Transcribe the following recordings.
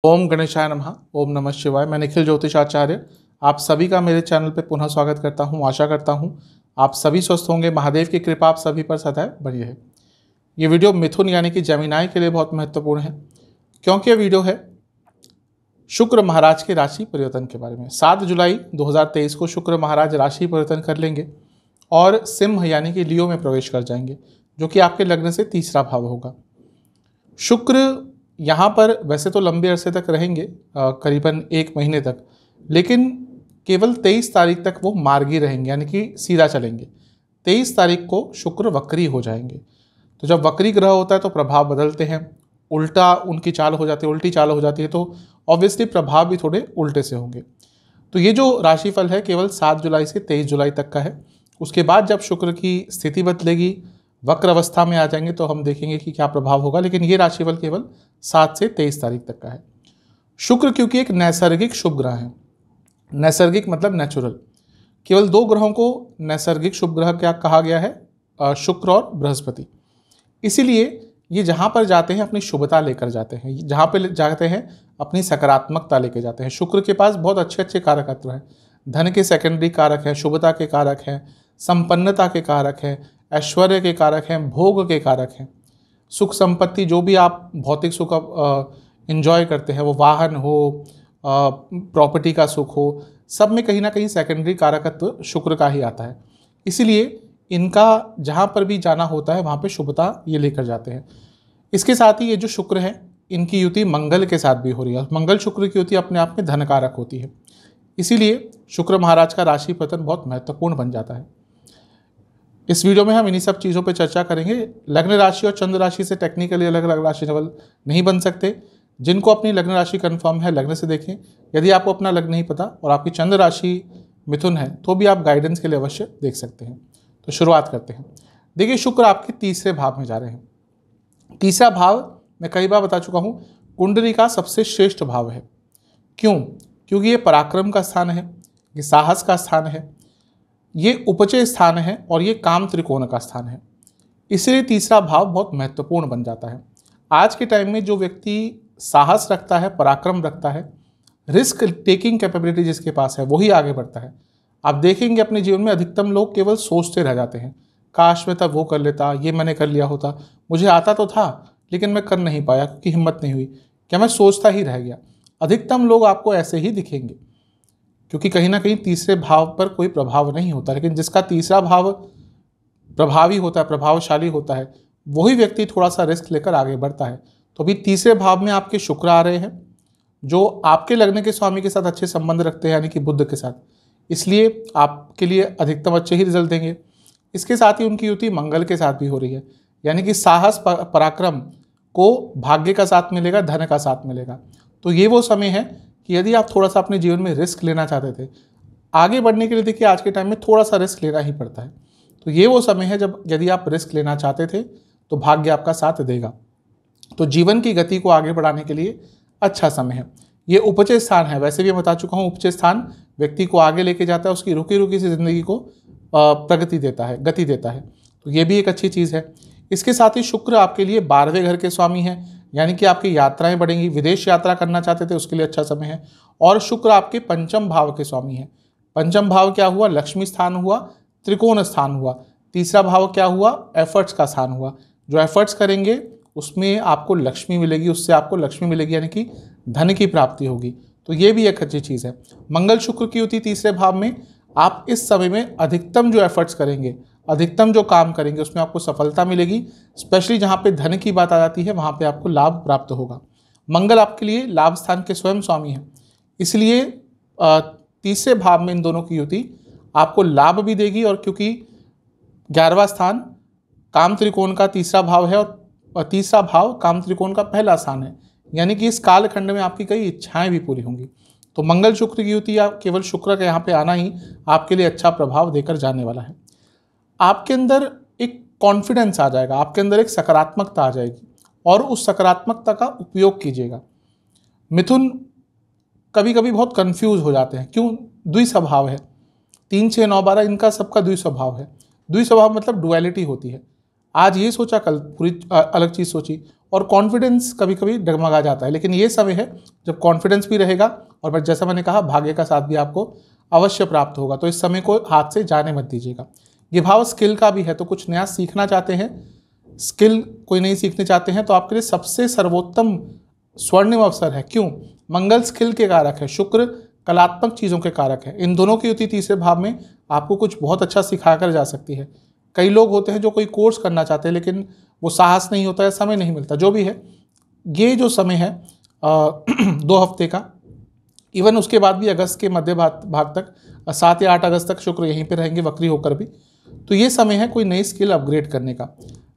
ओम गणेशाय नमः। ओम नमः शिवाय। मैं निखिल ज्योतिषाचार्य आप सभी का मेरे चैनल पे पुनः स्वागत करता हूं। आशा करता हूं आप सभी स्वस्थ होंगे। महादेव की कृपा आप सभी पर सदैव बनी रहे। ये वीडियो मिथुन यानी कि जेमिनाई के लिए बहुत महत्वपूर्ण है, क्योंकि ये वीडियो है शुक्र महाराज के राशि परिवर्तन के बारे में। 7 जुलाई 2023 को शुक्र महाराज राशि परिवर्तन कर लेंगे और सिंह यानी कि लियो में प्रवेश कर जाएंगे, जो कि आपके लग्न से तीसरा भाव होगा। शुक्र यहाँ पर वैसे तो लंबे अरसे तक रहेंगे, करीबन 1 महीने तक, लेकिन केवल 23 तारीख तक वो मार्गी रहेंगे यानी कि सीधा चलेंगे। 23 तारीख को शुक्र वक्री हो जाएंगे। तो जब वक्री ग्रह होता है तो प्रभाव बदलते हैं, उल्टा उनकी चाल हो जाती है, उल्टी चाल हो जाती है, तो ऑब्वियसली प्रभाव भी थोड़े उल्टे से होंगे। तो ये जो राशिफल है केवल 7 जुलाई से 23 जुलाई तक का है। उसके बाद जब शुक्र की स्थिति बदलेगी, वक्र अवस्था में आ जाएंगे, तो हम देखेंगे कि क्या प्रभाव होगा। लेकिन ये राशिफल केवल 7 से 23 तारीख तक का है। शुक्र क्योंकि एक नैसर्गिक शुभ ग्रह है, नैसर्गिक मतलब नेचुरल, केवल 2 ग्रहों को नैसर्गिक शुभ ग्रह क्या कहा गया है, शुक्र और बृहस्पति। इसीलिए ये जहाँ पर जाते हैं अपनी शुभता लेकर जाते हैं, जहाँ पर जाते हैं अपनी सकारात्मकता लेकर जाते हैं। शुक्र के पास बहुत अच्छे अच्छे कारकत्व हैं। धन के सेकेंडरी कारक हैं, शुभता के कारक हैं, संपन्नता के कारक हैं, ऐश्वर्य के कारक हैं, भोग के कारक हैं, सुख संपत्ति, जो भी आप भौतिक सुख एंजॉय करते हैं, वो वाहन हो, प्रॉपर्टी का सुख हो, सब में कहीं ना कहीं सेकेंडरी कारकत्व शुक्र का ही आता है। इसीलिए इनका जहाँ पर भी जाना होता है वहाँ पे शुभता ये लेकर जाते हैं। इसके साथ ही ये जो शुक्र है, इनकी युति मंगल के साथ भी हो रही है। मंगल शुक्र की युति अपने आप में धन कारक होती है। इसीलिए शुक्र महाराज का राशि पतन बहुत महत्वपूर्ण बन जाता है। इस वीडियो में हम इन्हीं सब चीज़ों पर चर्चा करेंगे। लग्न राशि और चंद्र राशि से टेक्निकली अलग अलग राशि लेवल नहीं बन सकते। जिनको अपनी लग्न राशि कंफर्म है, लग्न से देखें। यदि आपको अपना लग्न नहीं पता और आपकी चंद्र राशि मिथुन है, तो भी आप गाइडेंस के लिए अवश्य देख सकते हैं। तो शुरुआत करते हैं। देखिए, शुक्र आपके तीसरे भाव में जा रहे हैं। तीसरा भाव मैं कई बार बता चुका हूँ, कुंडली का सबसे श्रेष्ठ भाव है। क्यों? क्योंकि ये पराक्रम का स्थान है, ये साहस का स्थान है, ये उपचय स्थान है और ये काम त्रिकोण का स्थान है। इसलिए तीसरा भाव बहुत महत्वपूर्ण बन जाता है। आज के टाइम में जो व्यक्ति साहस रखता है, पराक्रम रखता है, रिस्क टेकिंग कैपेबिलिटी जिसके पास है, वही आगे बढ़ता है। आप देखेंगे अपने जीवन में अधिकतम लोग केवल सोचते रह जाते हैं, काश मैं तब वो कर लेता, ये मैंने कर लिया होता, मुझे आता तो था लेकिन मैं कर नहीं पाया क्योंकि हिम्मत नहीं हुई, क्या मैं सोचता ही रह गया। अधिकतम लोग आपको ऐसे ही दिखेंगे, क्योंकि कहीं ना कहीं तीसरे भाव पर कोई प्रभाव नहीं होता। लेकिन जिसका तीसरा भाव प्रभावी होता है, प्रभावशाली होता है, वही व्यक्ति थोड़ा सा रिस्क लेकर आगे बढ़ता है। तो अभी तीसरे भाव में आपके शुक्र आ रहे हैं, जो आपके लग्न के स्वामी के साथ अच्छे संबंध रखते हैं, यानी कि बुध के साथ। इसलिए आपके लिए अधिकतम अच्छे ही रिजल्ट देंगे। इसके साथ ही उनकी युति मंगल के साथ भी हो रही है, यानी कि साहस पराक्रम को भाग्य का साथ मिलेगा, धन का साथ मिलेगा। तो ये वो समय है कि यदि आप थोड़ा सा अपने जीवन में रिस्क लेना चाहते थे, आगे बढ़ने के लिए, देखिए आज के टाइम में थोड़ा सा रिस्क लेना ही पड़ता है। तो ये वो समय है जब यदि आप रिस्क लेना चाहते थे तो भाग्य आपका साथ देगा। तो जीवन की गति को आगे बढ़ाने के लिए अच्छा समय है। ये उपचय स्थान है, वैसे भी मैं बता चुका हूँ, उपचय स्थान व्यक्ति को आगे लेके जाता है, उसकी रुकी रुकी सी जिंदगी को प्रगति देता है, गति देता है। तो ये भी एक अच्छी चीज़ है। इसके साथ ही शुक्र आपके लिए 12वें घर के स्वामी हैं, यानी कि आपकी यात्राएं बढ़ेंगी। विदेश यात्रा करना चाहते थे उसके लिए अच्छा समय है। और शुक्र आपके पंचम भाव के स्वामी हैं। पंचम भाव क्या हुआ? लक्ष्मी स्थान हुआ, त्रिकोण स्थान हुआ। तीसरा भाव क्या हुआ? एफर्ट्स का स्थान हुआ। जो एफर्ट्स करेंगे उसमें आपको लक्ष्मी मिलेगी, उससे आपको लक्ष्मी मिलेगी, यानी कि धन की प्राप्ति होगी। तो ये भी एक अच्छी चीज़ है। मंगल शुक्र की युति तीसरे भाव में, आप इस समय में अधिकतम जो एफर्ट्स करेंगे, अधिकतम जो काम करेंगे, उसमें आपको सफलता मिलेगी। स्पेशली जहाँ पे धन की बात आ जाती है, वहाँ पे आपको लाभ प्राप्त होगा। मंगल आपके लिए लाभ स्थान के स्वयं स्वामी हैं, इसलिए तीसरे भाव में इन दोनों की युति आपको लाभ भी देगी। और क्योंकि 11वां स्थान काम त्रिकोण का तीसरा भाव है और तीसरा भाव काम त्रिकोण का पहला स्थान है, यानी कि इस कालखंड में आपकी कई इच्छाएं भी पूरी होंगी। तो मंगल शुक्र की युति या केवल शुक्र का यहाँ पे आना ही आपके लिए अच्छा प्रभाव देकर जाने वाला है। आपके अंदर एक कॉन्फिडेंस आ जाएगा, आपके अंदर एक सकारात्मकता आ जाएगी और उस सकारात्मकता का उपयोग कीजिएगा। मिथुन कभी कभी बहुत कंफ्यूज हो जाते हैं, क्यों? द्विस्वभाव है, 3, 6, 9, 12 इनका सबका द्विस्वभाव है। द्विस्वभाव मतलब डुअलिटी होती है। आज ये सोचा कल पूरी अलग चीज़ सोची, और कॉन्फिडेंस कभी कभी डगमगा जाता है। लेकिन ये समय है जब कॉन्फिडेंस भी रहेगा और जैसा मैंने कहा भाग्य का साथ भी आपको अवश्य प्राप्त होगा। तो इस समय को हाथ से जाने मत दीजिएगा। ये भाव स्किल का भी है, तो कुछ नया सीखना चाहते हैं, स्किल कोई नहीं सीखने चाहते हैं, तो आपके लिए सबसे सर्वोत्तम स्वर्णिम अवसर है। क्यों? मंगल स्किल के कारक है, शुक्र कलात्मक चीज़ों के कारक है। इन दोनों की युति तीसरे भाव में आपको कुछ बहुत अच्छा सिखा कर जा सकती है। कई लोग होते हैं जो कोई कोर्स करना चाहते हैं लेकिन वो साहस नहीं होता है, समय नहीं मिलता। जो भी है, ये जो समय है 2 हफ्ते का, इवन उसके बाद भी अगस्त के मध्य भाग तक 7 या 8 अगस्त तक शुक्र यहीं पे रहेंगे वक्री होकर भी। तो ये समय है कोई नई स्किल अपग्रेड करने का,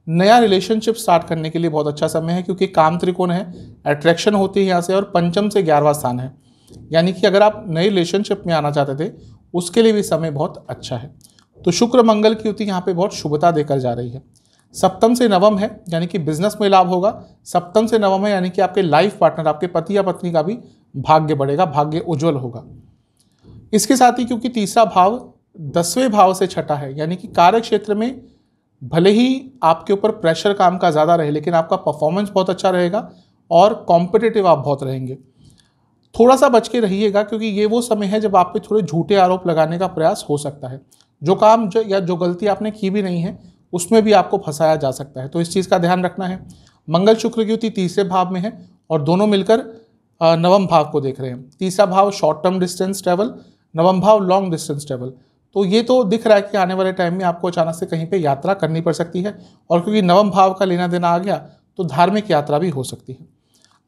नया रिलेशनशिप स्टार्ट करने के लिए बहुत अच्छा समय है, क्योंकि काम त्रिकोण है, अट्रैक्शन होती है यहाँ से, और पंचम से 11वां स्थान है। यानी कि अगर आप नए रिलेशनशिप में आना चाहते थे उसके लिए भी समय बहुत अच्छा है। तो शुक्र मंगल की युति यहाँ पे बहुत शुभता देकर जा रही है। सप्तम से नवम है, यानी कि बिजनेस में लाभ होगा। सप्तम से नवम है, यानी कि आपके लाइफ पार्टनर, आपके पति या पत्नी का भी भाग्य बढ़ेगा, भाग्य उज्जवल होगा। इसके साथ ही क्योंकि तीसरा भाव 10वें भाव से छठा है, यानी कि कार्य क्षेत्र में भले ही आपके ऊपर प्रेशर काम का ज़्यादा रहे लेकिन आपका परफॉर्मेंस बहुत अच्छा रहेगा और कॉम्पिटिटिव आप बहुत रहेंगे। थोड़ा सा बच के रहिएगा, क्योंकि ये वो समय है जब आप पे थोड़े झूठे आरोप लगाने का प्रयास हो सकता है। जो काम या जो गलती आपने की भी नहीं है उसमें भी आपको फंसाया जा सकता है, तो इस चीज़ का ध्यान रखना है। मंगल शुक्र की युति तीसरे भाव में है और दोनों मिलकर नवम भाव को देख रहे हैं। तीसरा भाव शॉर्ट टर्म डिस्टेंस ट्रैवल, नवम भाव लॉन्ग डिस्टेंस ट्रैवल। तो ये तो दिख रहा है कि आने वाले टाइम में आपको अचानक से कहीं पे यात्रा करनी पड़ सकती है, और क्योंकि नवम भाव का लेना देना आ गया तो धार्मिक यात्रा भी हो सकती है।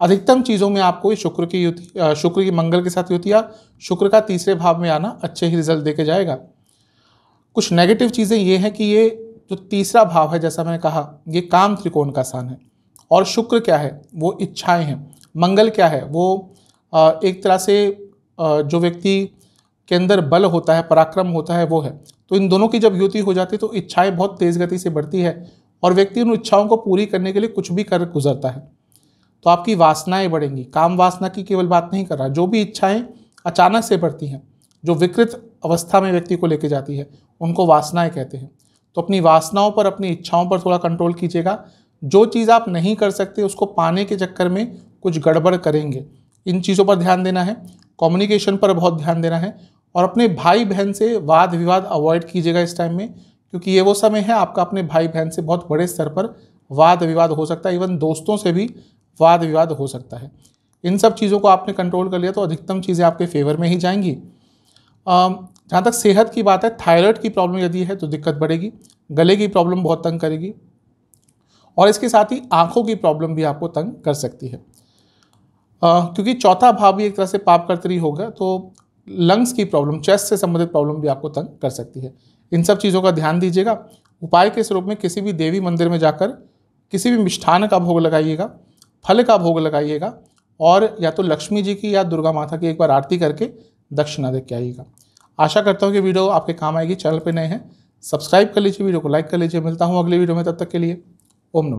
अधिकतम चीज़ों में आपको शुक्र की मंगल के साथ युति या शुक्र का तीसरे भाव में आना अच्छे ही रिजल्ट देके जाएगा। कुछ नेगेटिव चीज़ें ये हैं कि ये जो तीसरा भाव है, जैसा मैंने कहा, ये काम त्रिकोण का स्थान है, और शुक्र क्या है? वो इच्छाएं हैं। मंगल क्या है? वो एक तरह से जो व्यक्ति के अंदर बल होता है, पराक्रम होता है, वो है। तो इन दोनों की जब युति हो जाती है तो इच्छाएं बहुत तेज गति से बढ़ती है और व्यक्ति उन इच्छाओं को पूरी करने के लिए कुछ भी कर गुजरता है। तो आपकी वासनाएं बढ़ेंगी। काम वासना की केवल बात नहीं कर रहा, जो भी इच्छाएं अचानक से बढ़ती हैं, जो विकृत अवस्था में व्यक्ति को लेके जाती है, उनको वासनाएं कहते हैं। तो अपनी वासनाओं पर, अपनी इच्छाओं पर थोड़ा कंट्रोल कीजिएगा। जो चीज़ आप नहीं कर सकते उसको पाने के चक्कर में कुछ गड़बड़ करेंगे, इन चीज़ों पर ध्यान देना है। कम्युनिकेशन पर बहुत ध्यान देना है, और अपने भाई बहन से वाद विवाद अवॉइड कीजिएगा इस टाइम में, क्योंकि ये वो समय है आपका अपने भाई बहन से बहुत बड़े स्तर पर वाद विवाद हो सकता है। इवन दोस्तों से भी वाद विवाद हो सकता है। इन सब चीज़ों को आपने कंट्रोल कर लिया तो अधिकतम चीज़ें आपके फेवर में ही जाएंगी। जहाँ तक सेहत की बात है, थायराइड की प्रॉब्लम यदि है तो दिक्कत बढ़ेगी, गले की प्रॉब्लम बहुत तंग करेगी, और इसके साथ ही आँखों की प्रॉब्लम भी आपको तंग कर सकती है। क्योंकि चौथा भाव भी एक तरह से पाप कर्तरी होगा, तो लंग्स की प्रॉब्लम, चेस्ट से संबंधित प्रॉब्लम भी आपको तंग कर सकती है। इन सब चीज़ों का ध्यान दीजिएगा। उपाय के स्वरूप में किसी भी देवी मंदिर में जाकर किसी भी मिष्ठान का भोग लगाइएगा, फल का भोग लगाइएगा, और या तो लक्ष्मी जी की या दुर्गा माता की एक बार आरती करके दक्षिणा दे के आइएगा। आशा करता हूँ कि वीडियो आपके काम आएगी। चैनल पर नए हैं सब्सक्राइब कर लीजिए, वीडियो को लाइक कर लीजिए। मिलता हूँ अगले वीडियो में, तब तक के लिए ओम नमः।